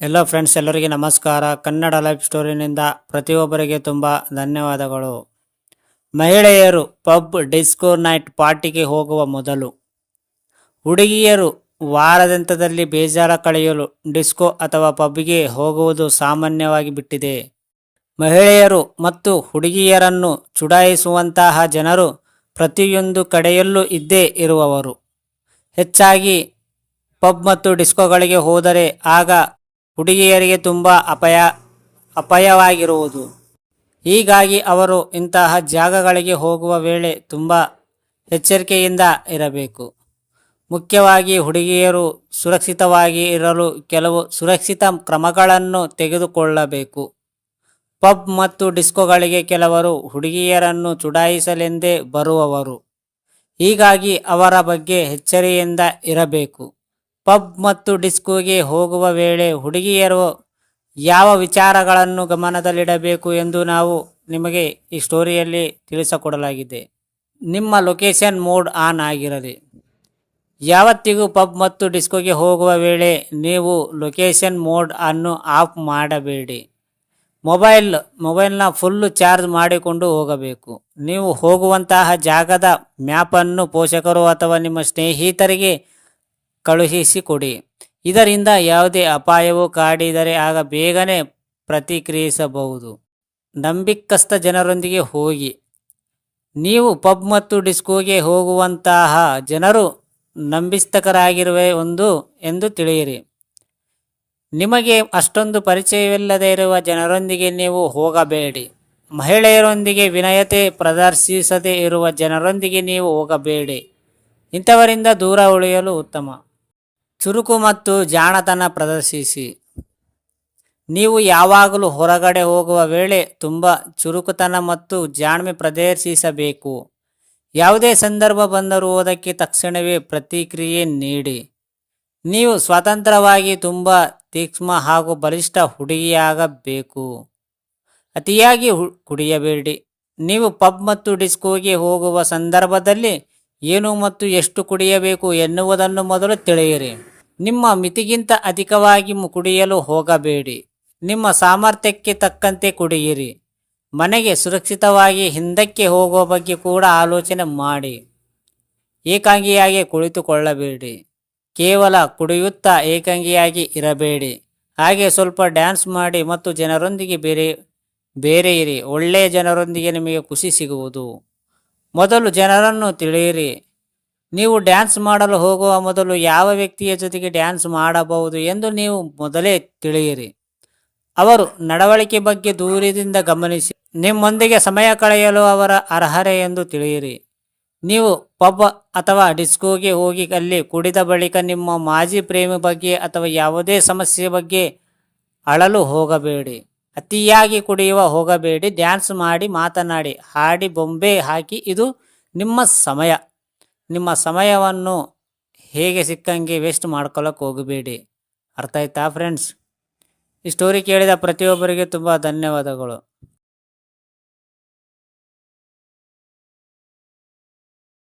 ಎಲ್ಲೋ friends, ಎಲ್ಲರಿಗೆ ನಮಸ್ಕಾರ. Kannada life ಸ್ಟೋರಿನಿಂದ ಪ್ರತಿಯೊಬ್ಬರಿಗೆ ತುಂಬ ಧನ್ಯವಾದಗಳು. ಮಹಿಳೆಯರು ಪಬ್, ಡಿಸ್ಕೋ ನೈಟ್ ಪಾರ್ಟಿಗೆ ಹೋಗುವ ಮೊದಲು ಹುಡುಗಿಯರು ವಾರಾಂತ್ಯದಲ್ಲಿ ಬೇಜಾರ ಕಳೆಯಲು ಡಿಸ್ಕೋ ಅಥವಾ ಪಬ್ಗೆ ಹೋಗುವುದು ಸಾಮಾನ್ಯವಾಗಿ ಬಿಟ್ಟಿದೆ. ಮಹಿಳೆಯರು ಮತ್ತು ಹುಡುಗಿಯರನ್ನು ಚುಡಾಯಿಸುವಂತಹ ಜನರು ಪ್ರತಿಯೊಂದು ಕಡೆಯಲ್ಲೂ ಇದ್ದೇ ಇರುವವರು. ಹೆಚ್ಚಾಗಿ ಪಬ್ ಮತ್ತು ಡಿಸ್ಕೋಗಳಿಗೆ ಹೋದರೆ ಆಗ ಹುಡುಗಿಯರಿಗೆ ತುಂಬ ಅಪಾಯವಾಗಿರುವುದು. ಹೀಗಾಗಿ ಅವರು ಇಂತಹ ಜಾಗಗಳಿಗೆ ಹೋಗುವ ವೇಳೆ ತುಂಬ ಎಚ್ಚರಿಕೆಯಿಂದ ಇರಬೇಕು. ಮುಖ್ಯವಾಗಿ ಹುಡುಗಿಯರು ಸುರಕ್ಷಿತವಾಗಿ ಇರಲು ಕೆಲವು ಸುರಕ್ಷಿತ ಕ್ರಮಗಳನ್ನು ತೆಗೆದುಕೊಳ್ಳಬೇಕು. ಪಬ್ ಮತ್ತು ಡಿಸ್ಕೋಗಳಿಗೆ ಕೆಲವರು ಹುಡುಗಿಯರನ್ನು ಚುಡಾಯಿಸಲೆಂದೇ ಬರುವವರು. ಹೀಗಾಗಿ ಅವರ ಬಗ್ಗೆ ಎಚ್ಚರಿಕೆಯಿಂದ ಇರಬೇಕು. ಪಬ್ ಮತ್ತು ಡಿಸ್ಕೋಗೆ ಹೋಗುವ ವೇಳೆ ಹುಡುಗಿಯರು ಯಾವ ವಿಚಾರಗಳನ್ನು ಗಮನದಲ್ಲಿಡಬೇಕು ಎಂದು ನಾವು ನಿಮಗೆ ಈ ಸ್ಟೋರಿಯಲ್ಲಿ ತಿಳಿಸಿಕೊಡಲಾಗಿದೆ. ನಿಮ್ಮ ಲೊಕೇಶನ್ ಮೋಡ್ ಆನ್ ಆಗಿರಲಿ. ಯಾವತ್ತಿಗೂ ಪಬ್ ಮತ್ತು ಡಿಸ್ಕೋಗೆ ಹೋಗುವ ವೇಳೆ ನೀವು ಲೊಕೇಶನ್ ಮೋಡ್ ಅನ್ನು ಆಫ್ ಮಾಡಬೇಡಿ. ಮೊಬೈಲ್ನ ಫುಲ್ ಚಾರ್ಜ್ ಮಾಡಿಕೊಂಡು ಹೋಗಬೇಕು. ನೀವು ಹೋಗುವಂತಹ ಜಾಗದ ಮ್ಯಾಪನ್ನು ಪೋಷಕರು ಅಥವಾ ನಿಮ್ಮ ಸ್ನೇಹಿತರಿಗೆ ಕಳುಹಿಸಿಕೊಡಿ. ಇದರಿಂದ ಯಾವುದೇ ಅಪಾಯವು ಕಾಡಿದರೆ ಆಗ ಬೇಗನೆ ಪ್ರತಿಕ್ರಿಯಿಸಬಹುದು. ನಂಬಿಕಸ್ಥ ಜನರೊಂದಿಗೆ ಹೋಗಿ. ನೀವು ಪಬ್ ಮತ್ತು ಡಿಸ್ಕೋಗೆ ಹೋಗುವಂತಹ ಜನರು ನಂಬಿಸ್ತಕರಾಗಿರುವೆ ಎಂದು ತಿಳಿಯಿರಿ. ನಿಮಗೆ ಅಷ್ಟೊಂದು ಪರಿಚಯವಿಲ್ಲದೆ ಇರುವ ಜನರೊಂದಿಗೆ ನೀವು ಹೋಗಬೇಡಿ. ಮಹಿಳೆಯರೊಂದಿಗೆ ವಿನಯತೆ ಪ್ರದರ್ಶಿಸದೇ ಇರುವ ಜನರೊಂದಿಗೆ ನೀವು ಹೋಗಬೇಡಿ. ಇಂಥವರಿಂದ ದೂರ ಉಳಿಯಲು ಉತ್ತಮ. ಚುರುಕು ಮತ್ತು ಜಾಣತನ ಪ್ರದರ್ಶಿಸಿ. ನೀವು ಯಾವಾಗಲೂ ಹೊರಗಡೆ ಹೋಗುವ ವೇಳೆ ತುಂಬ ಚುರುಕುತನ ಮತ್ತು ಜಾಣ್ಮೆ ಪ್ರದರ್ಶಿಸಬೇಕು. ಯಾವುದೇ ಸಂದರ್ಭ ಬಂದರೂ ಅದಕ್ಕೆ ತಕ್ಷಣವೇ ಪ್ರತಿಕ್ರಿಯೆ ನೀಡಿ. ನೀವು ಸ್ವತಂತ್ರವಾಗಿ ತುಂಬ ತೀಕ್ಷ್ಣ ಹಾಗೂ ಬಲಿಷ್ಠ ಹುಡುಗಿಯಾಗಬೇಕು. ಅತಿಯಾಗಿ ಕುಡಿಯಬೇಡಿ. ನೀವು ಪಬ್ ಮತ್ತು ಡಿಸ್ಕೋಗೆ ಹೋಗುವ ಸಂದರ್ಭದಲ್ಲಿ ಏನು ಮತ್ತು ಎಷ್ಟು ಕುಡಿಯಬೇಕು ಎನ್ನುವುದನ್ನು ಮೊದಲು ತಿಳಿಯಿರಿ. ನಿಮ್ಮ ಮಿತಿಗಿಂತ ಅಧಿಕವಾಗಿ ಕುಡಿಯಲು ಹೋಗಬೇಡಿ. ನಿಮ್ಮ ಸಾಮರ್ಥ್ಯಕ್ಕೆ ತಕ್ಕಂತೆ ಕುಡಿಯಿರಿ. ಮನೆಗೆ ಸುರಕ್ಷಿತವಾಗಿ ಹಿಂದಕ್ಕೆ ಹೋಗುವ ಬಗ್ಗೆ ಕೂಡ ಆಲೋಚನೆ ಮಾಡಿ. ಏಕಾಂಗಿಯಾಗಿ ಕುಳಿತುಕೊಳ್ಳಬೇಡಿ. ಕೇವಲ ಕುಡಿಯುತ್ತಾ ಏಕಾಂಗಿಯಾಗಿ ಇರಬೇಡಿ. ಹಾಗೆ ಸ್ವಲ್ಪ ಡ್ಯಾನ್ಸ್ ಮಾಡಿ ಮತ್ತು ಜನರೊಂದಿಗೆ ಬೇರೆಯಿರಿ. ಒಳ್ಳೆಯ ಜನರೊಂದಿಗೆ ನಿಮಗೆ ಖುಷಿ ಸಿಗುವುದು. ಮೊದಲು ಜನರನ್ನು ತಿಳಿಯಿರಿ. ನೀವು ಡ್ಯಾನ್ಸ್ ಮಾಡಲು ಹೋಗುವ ಮೊದಲು ಯಾವ ವ್ಯಕ್ತಿಯ ಜೊತೆಗೆ ಡ್ಯಾನ್ಸ್ ಮಾಡಬಹುದು ಎಂದು ನೀವು ಮೊದಲೇ ತಿಳಿಯಿರಿ. ಅವರು ನಡವಳಿಕೆ ಬಗ್ಗೆ ದೂರದಿಂದ ಗಮನಿಸಿ. ನಿಮ್ಮೊಂದಿಗೆ ಸಮಯ ಕಳೆಯಲು ಅವರ ಅರ್ಹರೇ ಎಂದು ತಿಳಿಯಿರಿ. ನೀವು ಪಬ್ ಅಥವಾ ಡಿಸ್ಕೋಗೆ ಹೋಗಿ ಅಲ್ಲಿ ಕುಡಿದ ಬಳಿಕ ನಿಮ್ಮ ಮಾಜಿ ಪ್ರೇಮಿ ಬಗ್ಗೆ ಅಥವಾ ಯಾವುದೇ ಸಮಸ್ಯೆ ಬಗ್ಗೆ ಅಳಲು ಹೋಗಬೇಡಿ. ಅತಿಯಾಗಿ ಕುಡಿಯುವ ಹೋಗಬೇಡಿ. ಡ್ಯಾನ್ಸ್ ಮಾಡಿ, ಮಾತನಾಡಿ, ಹಾಡಿ, ಬೊಂಬೆ ಹಾಕಿ. ಇದು ನಿಮ್ಮ ಸಮಯ. ನಿಮ್ಮ ಸಮಯವನ್ನು ಹೇಗೆ ಸಿಕ್ಕಂಗೆ ವೇಸ್ಟ್ ಮಾಡ್ಕೊಳ್ಳೋಕೆ ಹೋಗಬೇಡಿ. ಅರ್ಥ ಆಯ್ತಾ ಫ್ರೆಂಡ್ಸ್? ಈ ಸ್ಟೋರಿ ಕೇಳಿದ ಪ್ರತಿಯೊಬ್ಬರಿಗೆ ತುಂಬ ಧನ್ಯವಾದಗಳು.